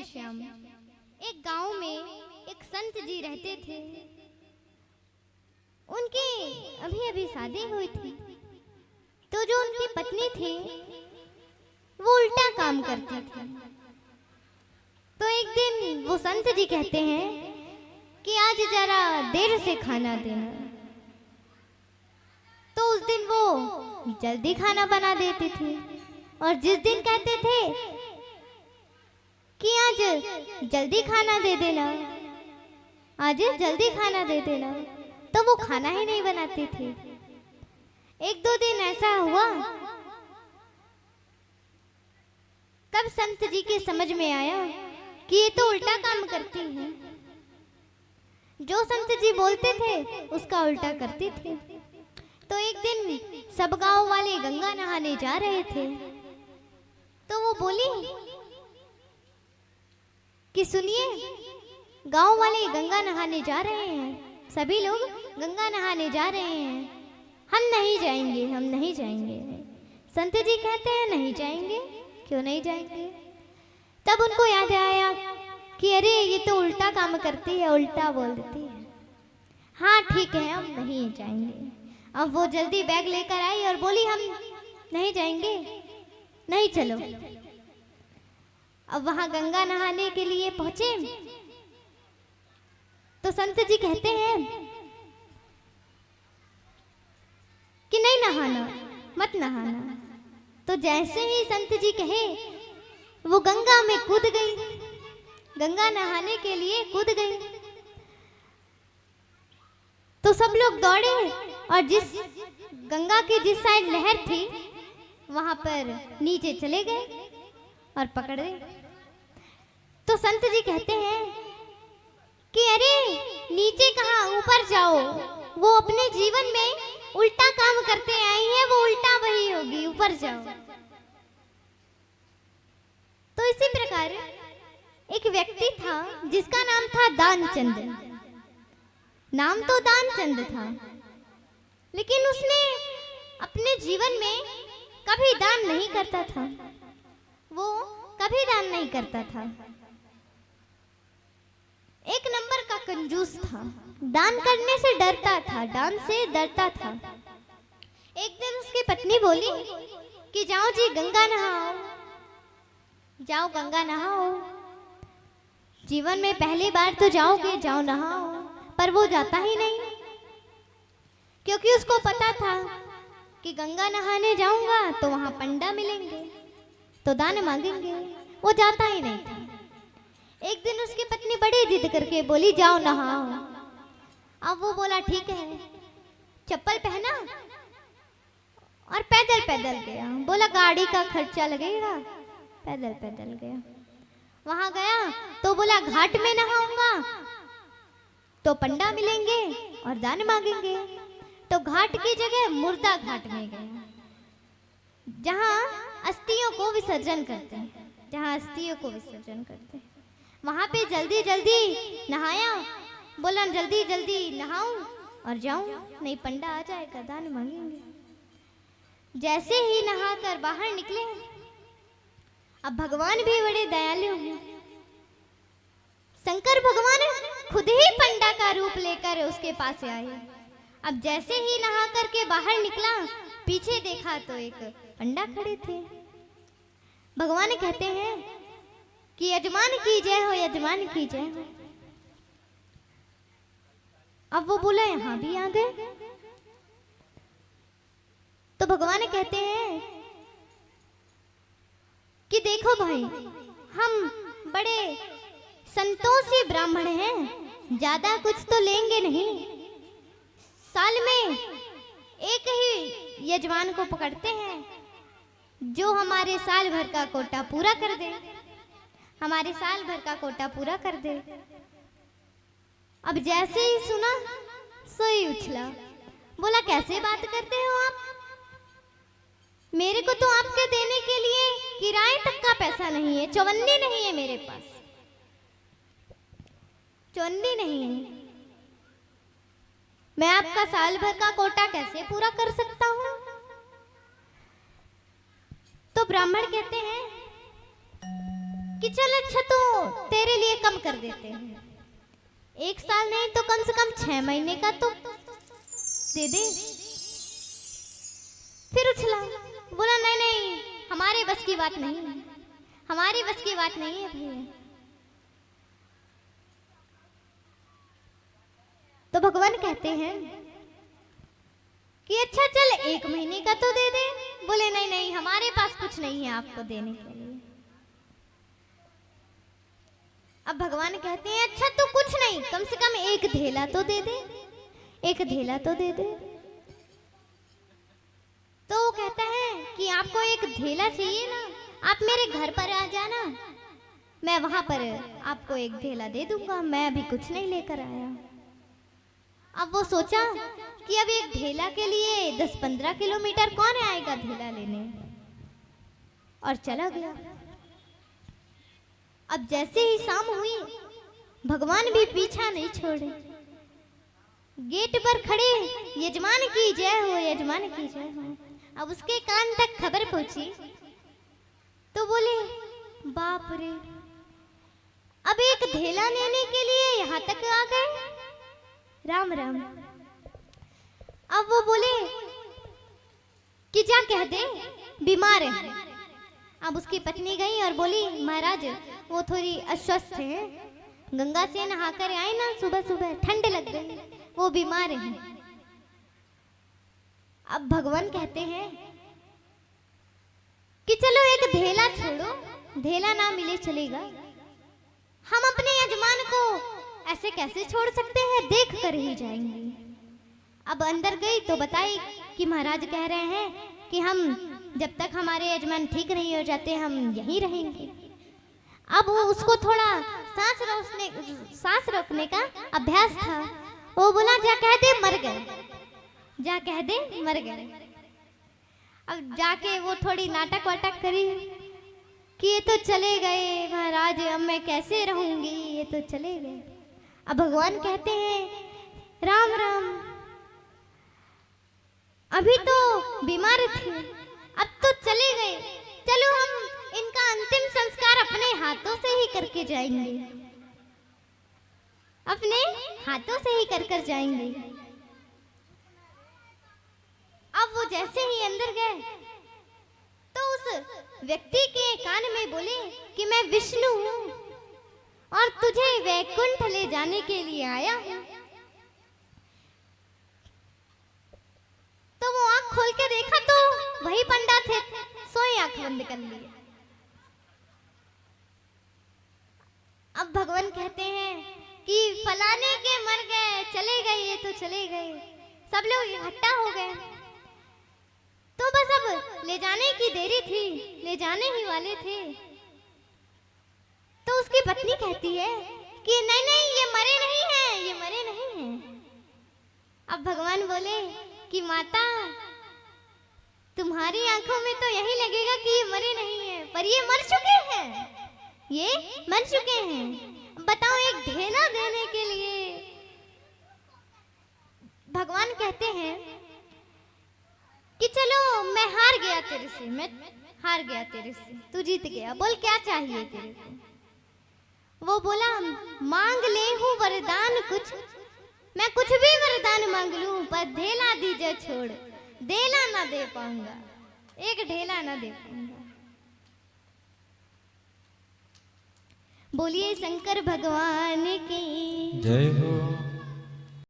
श्याम। एक गांव में एक संत जी रहते थे। उनकी अभी अभी शादी हुई थी। तो जो उनकी पत्नी थी वो उल्टा काम करती थी। तो एक दिन वो संत जी कहते हैं कि आज जरा देर से खाना देना। तो उस दिन वो जल्दी खाना बना देती थी, और जिस दिन कहते थे कि आज जल्दी खाना दे देना, आज जल्दी खाना दे देना, तो वो खाना ही नहीं बनाती थी। एक दो दिन ऐसा हुआ, तब संत जी के समझ में आया कि ये तो उल्टा काम करती है। जो संत जी बोलते थे उसका उल्टा करती थी। तो एक दिन सब गांव वाले गंगा नहाने जा रहे थे। तो वो बोली कि सुनिए, गांव वाले गंगा नहाने जा रहे हैं, सभी लोग गंगा नहाने जा रहे हैं, हम नहीं जाएंगे, हम नहीं जाएंगे। संत जी कहते हैं नहीं जाएंगे, क्यों नहीं जाएंगे? तब उनको याद आया कि अरे ये तो उल्टा काम करती है, उल्टा बोल देती है। हाँ ठीक है, हम नहीं जाएंगे। अब वो जल्दी बैग लेकर आई और बोली हम नहीं जाएंगे, नहीं चलो। अब वहां गंगा नहाने के लिए पहुंचे तो संत जी कहते हैं कि नहीं नहाना, मत नहाना। तो जैसे ही संत जी कहे वो गंगा में कूद गई, गंगा नहाने के लिए कूद गई। तो सब लोग दौड़े और जिस गंगा की जिस साइड लहर थी वहां पर नीचे चले गए और पकड़ गए। तो संत जी कहते हैं कि अरे नीचे कहाँ, ऊपर जाओ। वो अपने जीवन में उल्टा काम करते आई है, वो उल्टा वही होगी, ऊपर जाओ। तो इसी प्रकार एक व्यक्ति था जिसका नाम था दानचंद। नाम तो दानचंद था, लेकिन उसने अपने जीवन में कभी दान नहीं करता था। वो कभी दान नहीं करता था। एक नंबर का कंजूस था, दान करने से डरता था, दान से डरता था। एक दिन उसकी पत्नी बोली कि जाओ जी गंगा नहाओ, जाओ गंगा नहाओ, जीवन में पहली बार तो जाओगे, जाओ नहाओ। पर वो जाता ही नहीं, क्योंकि उसको पता था कि गंगा नहाने जाऊंगा तो वहां पंडा मिलेंगे, तो दान मांगेंगे। वो जाता ही नहीं था। एक दिन उसकी पत्नी बड़ी जिद करके बोली जाओ नहाओ। अब वो बोला ठीक है, चप्पल पहना और पैदल पैदल गया। बोला गाड़ी का खर्चा लगेगा, पैदल पैदल गया। वहां गया तो बोला घाट में नहाऊंगा तो पंडा मिलेंगे और दान मांगेंगे। तो घाट की जगह मुर्दा घाट में गया, जहां अस्थियों को विसर्जन करते हैं, जहां अस्थियों को विसर्जन करते हैं। वहां पे जल्दी जल्दी नहाया। बोला जल्दी जल्दी नहाऊं और जाऊं, नहीं पंडा आ जाएगा, दान मांगेंगे। जैसे ही नहाकर बाहर निकले, अब भगवान भी बड़े दयालु हैं। शंकर भगवान खुद ही पंडा का रूप लेकर उसके पास आए। अब जैसे ही नहा करके बाहर निकला, पीछे देखा तो एक पंडा खड़े थे। भगवान कहते हैं कि यजमान की जय हो, यजमान की जय हो। अब वो बोला यहां भी आ गए। तो भगवान कहते हैं कि देखो भाई, हम बड़े संतोषी ब्राह्मण हैं, ज्यादा कुछ तो लेंगे नहीं। साल में एक ही यजमान को पकड़ते हैं जो हमारे साल भर का कोटा पूरा कर दे, हमारे साल भर का कोटा पूरा कर दे। अब जैसे ही सुना सोई उछला। बोला कैसे बात करते हो आप? मेरे को तो आपके देने के लिए किराए तक का पैसा नहीं है, चवन्नी नहीं है मेरे पास, चवन्नी नहीं है। मैं आपका साल भर का कोटा कैसे पूरा कर सकता हूँ? तो ब्राह्मण कहते हैं कि चल अच्छा तो तेरे लिए कम कर देते हैं, 1 साल नहीं तो कम से कम 6 महीने का तो दे दे। फिर उछला, बोला नहीं नहीं हमारे बस की बात नहीं है, हमारी बस की बात नहीं है भैया। तो भगवान कहते हैं कि अच्छा चल 1 महीने का तो दे दे। बोले नहीं नहीं हमारे पास कुछ नहीं है आपको देने के लिए। अब भगवान कहते हैं अच्छा तो कुछ नहीं, कम से कम 1 धेला तो दे दे, 1 धेला तो दे दे। तो वो कहता है कि आपको 1 धेला चाहिए ना, आप मेरे घर पर आ जाना, मैं वहां पर आपको 1 धेला दे दूंगा, मैं अभी कुछ नहीं लेकर आया। अब वो सोचा कि अब 1 धेला के लिए 10-15 किलोमीटर कौन आएगा धेला लेने, और चला गया। अब जैसे ही शाम हुई भगवान भी पीछा नहीं छोड़े, गेट पर खड़े यजमान की जय हो, यजमान की जय हो। अब उसके कान तक खबर पहुंची तो बोले बाप रे, अब 1 धेला लेने के लिए यहाँ तक आ गए, राम राम। अब वो बोले कि जा कह दे बीमार है। अब उसकी पत्नी गई और बोली महाराज वो थोड़ी अस्वस्थ है, गंगा से नहाकर आए ना सुबह सुबह, ठंड लग गई, वो बीमार है। अब भगवान कहते हैं कि चलो 1 धेला छोड़ो, धेला ना मिले चलेगा, हम अपने यजमान को ऐसे कैसे छोड़ सकते हैं, देख कर ही जाएंगे। अब अंदर गई तो बताई कि महाराज कह रहे हैं कि हम जब तक हमारे यजमान ठीक नहीं हो जाते हम यहीं रहेंगे। अब वो उसको थोड़ा सांस रोकने का अभ्यास था, वो बोला जा कह दे मर गए, जा कह दे मर गए। अब जाके वो थोड़ी नाटक वाटक करी कि ये तो चले गए महाराज, अब मैं कैसे रहूंगी, ये तो चले गए। अब भगवान कहते हैं राम राम, अभी तो बीमार थे, अब तो चले गए, चलो हम इनका अंतिम संस्कार अपने हाथों से ही करके जाएंगे, अपने हाथों से ही कर जाएंगे। अब वो जैसे ही अंदर गए तो उस व्यक्ति के कान में बोले कि मैं विष्णु हूं और तुझे वैकुंठ ले जाने के लिए आया हूं। तो वो आंख खोल के देखा तो वही पंडा थे, सोए आंख बंद कर लिए। अब भगवान कहते हैं कि फलाने के मर गए, चले गए, ये तो चले गए, सब लोग इकट्ठा हो गए। तो बस अब ले जाने की देरी थी, ले जाने ही वाले थे। तो उसकी पत्नी कहती है कि नहीं नहीं ये मरे नहीं हैं, ये मरे नहीं हैं। अब भगवान बोले कि माता तुम्हारी आंखों में तो यही लगेगा कि ये मरे नहीं हैं, पर ये मर चुके हैं, ये मर चुके हैं। बताओ 1 धेला देने के लिए। भगवान कहते हैं कि चलो मैं हार गया तेरे से, मैं हार गया तेरे से, तू जीत गया, बोल क्या चाहिए तेरे को। वो बोला मांग ले हूँ वरदान कुछ, मैं कुछ भी वरदान मांग लूं, पर धेला दीजिए छोड़, धेला ना दे पाऊंगा, 1 धेला ना दे पाऊंगा। बोलिए शंकर भगवान की जय हो।